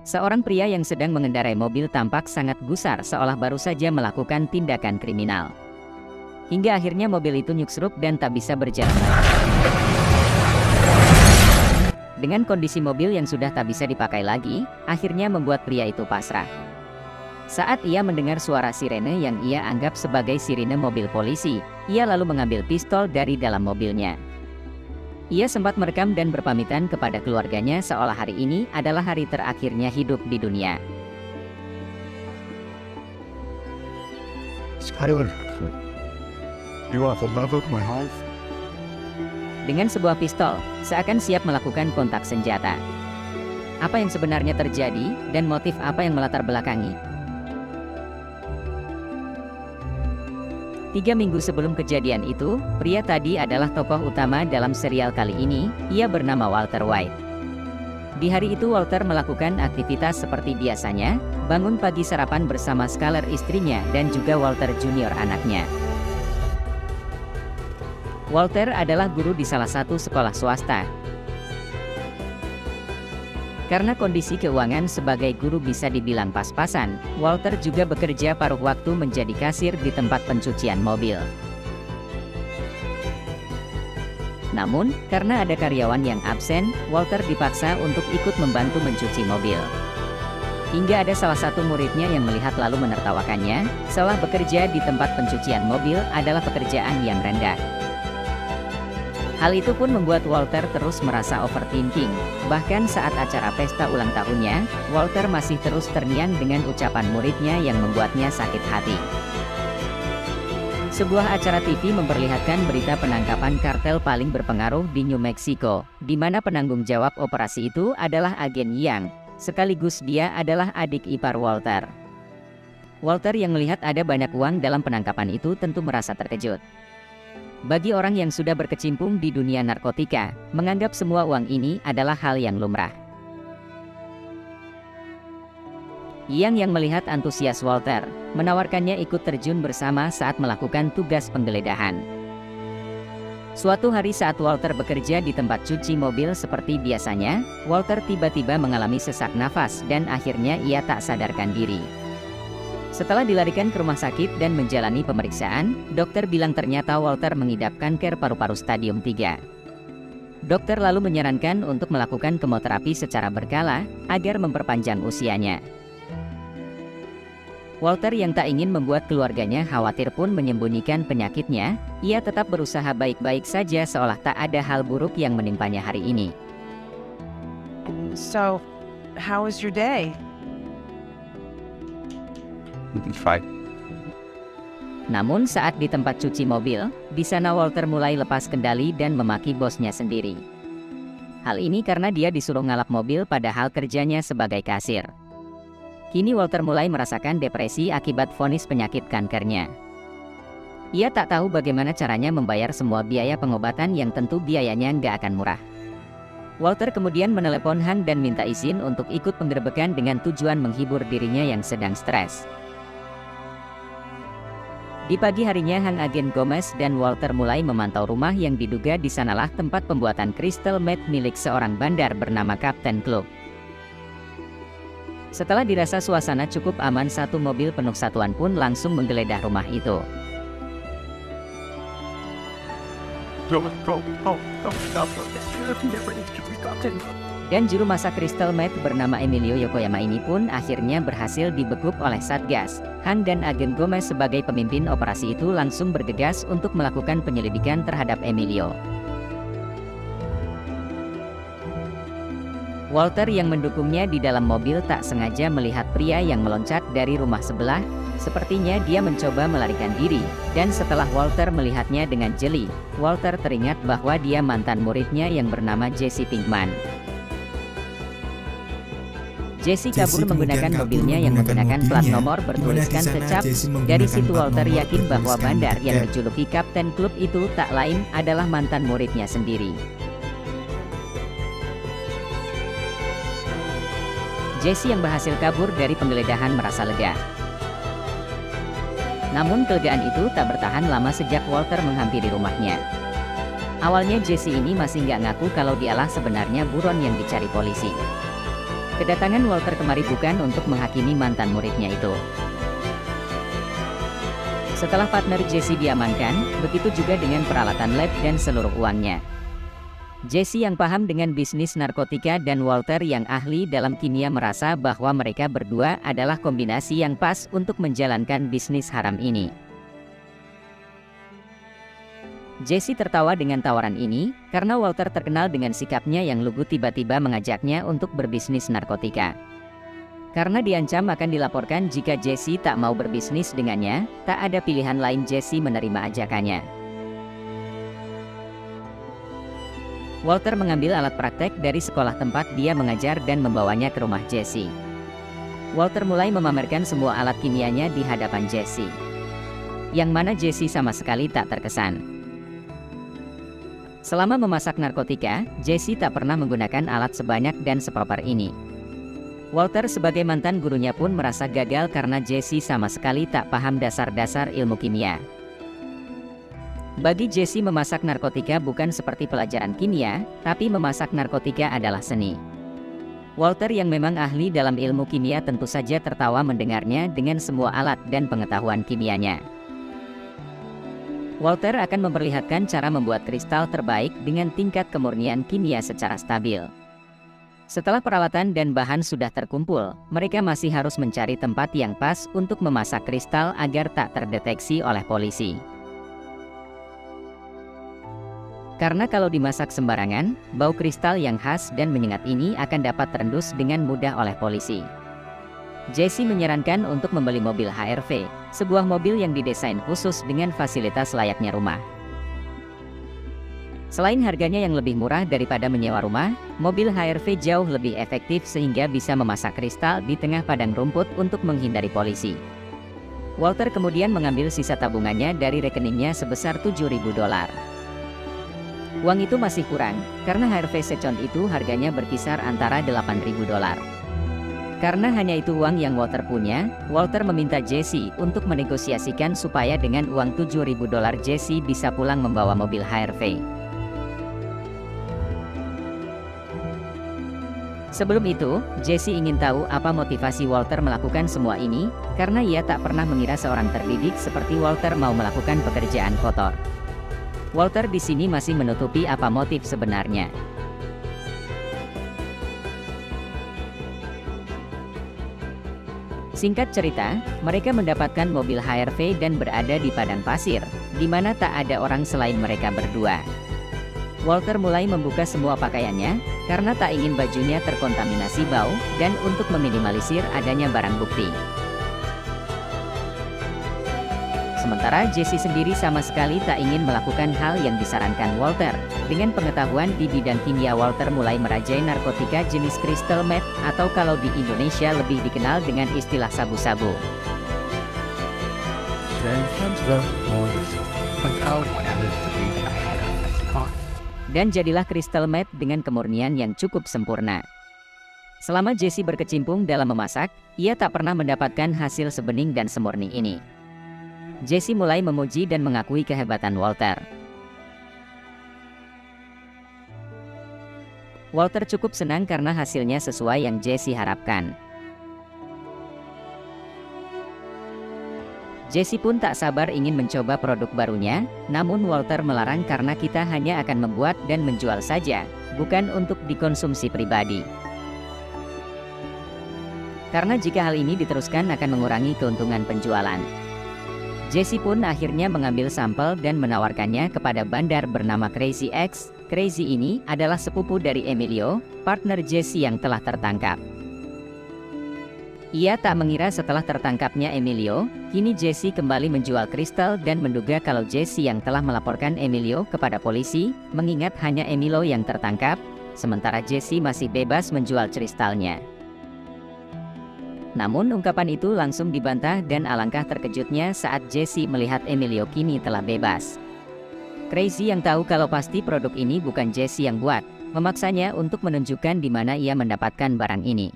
Seorang pria yang sedang mengendarai mobil tampak sangat gusar seolah baru saja melakukan tindakan kriminal. Hingga akhirnya mobil itu nyungsruk dan tak bisa berjalan lagi. Dengan kondisi mobil yang sudah tak bisa dipakai lagi, akhirnya membuat pria itu pasrah. Saat ia mendengar suara sirene yang ia anggap sebagai sirine mobil polisi, ia lalu mengambil pistol dari dalam mobilnya. Ia sempat merekam dan berpamitan kepada keluarganya seolah hari ini adalah hari terakhirnya hidup di dunia. Skyler, you are the love of my life. Dengan sebuah pistol, seakan siap melakukan kontak senjata. Apa yang sebenarnya terjadi dan motif apa yang melatar belakangi? 3 minggu sebelum kejadian itu, pria tadi adalah tokoh utama dalam serial kali ini. Ia bernama Walter White. Di hari itu Walter melakukan aktivitas seperti biasanya, bangun pagi sarapan bersama Skyler istrinya dan juga Walter Junior anaknya. Walter adalah guru di salah satu sekolah swasta. Karena kondisi keuangan sebagai guru bisa dibilang pas-pasan, Walter juga bekerja paruh waktu menjadi kasir di tempat pencucian mobil. Namun, karena ada karyawan yang absen, Walter dipaksa untuk ikut membantu mencuci mobil. Hingga ada salah satu muridnya yang melihat lalu menertawakannya, seolah bekerja di tempat pencucian mobil adalah pekerjaan yang rendah. Hal itu pun membuat Walter terus merasa overthinking. Bahkan saat acara pesta ulang tahunnya, Walter masih terus terngiang dengan ucapan muridnya yang membuatnya sakit hati. Sebuah acara TV memperlihatkan berita penangkapan kartel paling berpengaruh di New Mexico, di mana penanggung jawab operasi itu adalah agen Yang, sekaligus dia adalah adik ipar Walter. Walter yang melihat ada banyak uang dalam penangkapan itu tentu merasa terkejut. Bagi orang yang sudah berkecimpung di dunia narkotika, menganggap semua uang ini adalah hal yang lumrah. Yang melihat antusias Walter, menawarkannya ikut terjun bersama saat melakukan tugas penggeledahan. Suatu hari saat Walter bekerja di tempat cuci mobil seperti biasanya, Walter tiba-tiba mengalami sesak nafas dan akhirnya ia tak sadarkan diri. Setelah dilarikan ke rumah sakit dan menjalani pemeriksaan, dokter bilang ternyata Walter mengidap kanker paru-paru stadium 3. Dokter lalu menyarankan untuk melakukan kemoterapi secara berkala, agar memperpanjang usianya. Walter yang tak ingin membuat keluarganya khawatir pun menyembunyikan penyakitnya, ia tetap berusaha baik-baik saja seolah tak ada hal buruk yang menimpanya hari ini. So, how was your day? Namun saat di tempat cuci mobil, di sana Walter mulai lepas kendali dan memaki bosnya sendiri. Hal ini karena dia disuruh ngalap mobil padahal kerjanya sebagai kasir. Kini Walter mulai merasakan depresi akibat vonis penyakit kankernya. Ia tak tahu bagaimana caranya membayar semua biaya pengobatan yang tentu biayanya nggak akan murah. Walter kemudian menelepon Hank dan minta izin untuk ikut penggerebekan dengan tujuan menghibur dirinya yang sedang stres. Di pagi harinya Hank, agen Gomez dan Walter mulai memantau rumah yang diduga di sanalah tempat pembuatan crystal meth milik seorang bandar bernama Kapten Club. Setelah dirasa suasana cukup aman, satu mobil penuh satuan pun langsung menggeledah rumah itu. Dan juru masak crystal meth bernama Emilio Yokoyama ini pun akhirnya berhasil dibekuk oleh Satgas. Hank dan agen Gomez sebagai pemimpin operasi itu langsung bergegas untuk melakukan penyelidikan terhadap Emilio. Walter yang mendukungnya di dalam mobil tak sengaja melihat pria yang meloncat dari rumah sebelah. Sepertinya dia mencoba melarikan diri, dan setelah Walter melihatnya dengan jeli, Walter teringat bahwa dia mantan muridnya yang bernama Jesse Pinkman. Jesse kabur menggunakan mobilnya yang menggunakan plat nomor bertuliskan Secap. Dari situ Walter yakin bahwa bandar yang dijuluki Kapten Club itu tak lain adalah mantan muridnya sendiri. Jesse yang berhasil kabur dari penggeledahan merasa lega. Namun kelegaan itu tak bertahan lama sejak Walter menghampiri rumahnya. Awalnya Jesse ini masih nggak ngaku kalau dialah sebenarnya buron yang dicari polisi. Kedatangan Walter kemari bukan untuk menghakimi mantan muridnya itu. Setelah partner Jesse diamankan, begitu juga dengan peralatan lab dan seluruh uangnya. Jesse yang paham dengan bisnis narkotika dan Walter yang ahli dalam kimia merasa bahwa mereka berdua adalah kombinasi yang pas untuk menjalankan bisnis haram ini. Jesse tertawa dengan tawaran ini, karena Walter terkenal dengan sikapnya yang lugu tiba-tiba mengajaknya untuk berbisnis narkotika. Karena diancam akan dilaporkan jika Jesse tak mau berbisnis dengannya, tak ada pilihan lain Jesse menerima ajakannya. Walter mengambil alat praktek dari sekolah tempat dia mengajar dan membawanya ke rumah Jesse. Walter mulai memamerkan semua alat kimianya di hadapan Jesse, yang mana Jesse sama sekali tak terkesan. Selama memasak narkotika, Jesse tak pernah menggunakan alat sebanyak dan seproper ini. Walter sebagai mantan gurunya pun merasa gagal karena Jesse sama sekali tak paham dasar-dasar ilmu kimia. Bagi Jesse memasak narkotika bukan seperti pelajaran kimia, tapi memasak narkotika adalah seni. Walter yang memang ahli dalam ilmu kimia tentu saja tertawa mendengarnya dengan semua alat dan pengetahuan kimianya. Walter akan memperlihatkan cara membuat kristal terbaik dengan tingkat kemurnian kimia secara stabil. Setelah peralatan dan bahan sudah terkumpul, mereka masih harus mencari tempat yang pas untuk memasak kristal agar tak terdeteksi oleh polisi. Karena kalau dimasak sembarangan, bau kristal yang khas dan menyengat ini akan dapat terendus dengan mudah oleh polisi. Jesse menyarankan untuk membeli mobil HRV, sebuah mobil yang didesain khusus dengan fasilitas layaknya rumah. Selain harganya yang lebih murah daripada menyewa rumah, mobil HRV jauh lebih efektif sehingga bisa memasak kristal di tengah padang rumput untuk menghindari polisi. Walter kemudian mengambil sisa tabungannya dari rekeningnya sebesar $7.000. Uang itu masih kurang, karena HRV second itu harganya berkisar antara $8.000. Karena hanya itu uang yang Walter punya, Walter meminta Jesse untuk menegosiasikan supaya dengan uang $7.000 Jesse bisa pulang membawa mobil HRV. Sebelum itu, Jesse ingin tahu apa motivasi Walter melakukan semua ini, karena ia tak pernah mengira seorang terdidik seperti Walter mau melakukan pekerjaan kotor. Walter di sini masih menutupi apa motif sebenarnya. Singkat cerita, mereka mendapatkan mobil HRV dan berada di padang pasir, di mana tak ada orang selain mereka berdua. Walter mulai membuka semua pakaiannya, karena tak ingin bajunya terkontaminasi bau, dan untuk meminimalisir adanya barang bukti. Sementara Jesse sendiri sama sekali tak ingin melakukan hal yang disarankan Walter. Dengan pengetahuan di bidang kimia, Walter mulai merajai narkotika jenis crystal meth, atau kalau di Indonesia lebih dikenal dengan istilah sabu-sabu. Dan jadilah crystal meth dengan kemurnian yang cukup sempurna. Selama Jesse berkecimpung dalam memasak, ia tak pernah mendapatkan hasil sebening dan semurni ini. Jesse mulai memuji dan mengakui kehebatan Walter. Walter cukup senang karena hasilnya sesuai yang Jesse harapkan. Jesse pun tak sabar ingin mencoba produk barunya, namun Walter melarang karena kita hanya akan membuat dan menjual saja, bukan untuk dikonsumsi pribadi. Karena jika hal ini diteruskan akan mengurangi keuntungan penjualan. Jesse pun akhirnya mengambil sampel dan menawarkannya kepada bandar bernama Crazy X. Crazy ini adalah sepupu dari Emilio, partner Jesse yang telah tertangkap. Ia tak mengira setelah tertangkapnya Emilio, kini Jesse kembali menjual kristal dan menduga kalau Jesse yang telah melaporkan Emilio kepada polisi, mengingat hanya Emilio yang tertangkap, sementara Jesse masih bebas menjual kristalnya. Namun ungkapan itu langsung dibantah dan alangkah terkejutnya saat Jesse melihat Emilio kini telah bebas. Crazy yang tahu kalau pasti produk ini bukan Jesse yang buat, memaksanya untuk menunjukkan di mana ia mendapatkan barang ini.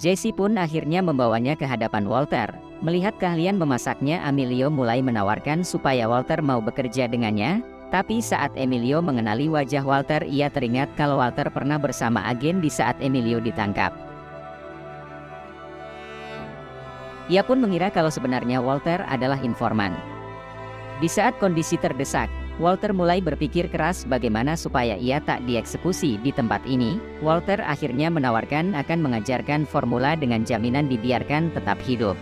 Jesse pun akhirnya membawanya ke hadapan Walter. Melihat keahlian memasaknya, Emilio mulai menawarkan supaya Walter mau bekerja dengannya, tapi saat Emilio mengenali wajah Walter, ia teringat kalau Walter pernah bersama agen di saat Emilio ditangkap. Ia pun mengira kalau sebenarnya Walter adalah informan. Di saat kondisi terdesak, Walter mulai berpikir keras bagaimana supaya ia tak dieksekusi di tempat ini. Walter akhirnya menawarkan akan mengajarkan formula dengan jaminan dibiarkan tetap hidup.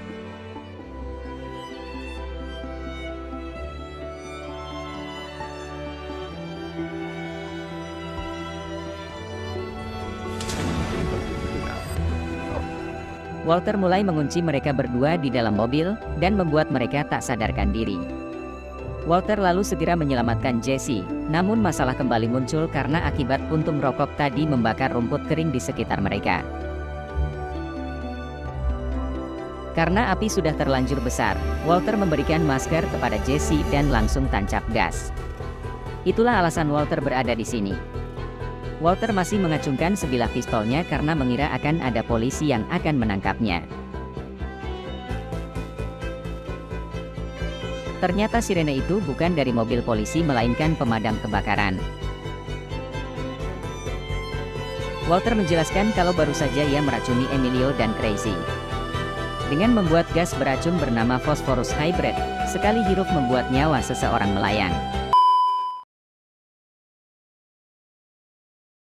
Walter mulai mengunci mereka berdua di dalam mobil, dan membuat mereka tak sadarkan diri. Walter lalu segera menyelamatkan Jesse, namun masalah kembali muncul karena akibat puntung rokok tadi membakar rumput kering di sekitar mereka. Karena api sudah terlanjur besar, Walter memberikan masker kepada Jesse dan langsung tancap gas. Itulah alasan Walter berada di sini. Walter masih mengacungkan sebilah pistolnya karena mengira akan ada polisi yang akan menangkapnya. Ternyata sirene itu bukan dari mobil polisi melainkan pemadam kebakaran. Walter menjelaskan kalau baru saja ia meracuni Emilio dan Tracy. Dengan membuat gas beracun bernama Phosphorus Hybrid, sekali hirup membuat nyawa seseorang melayang.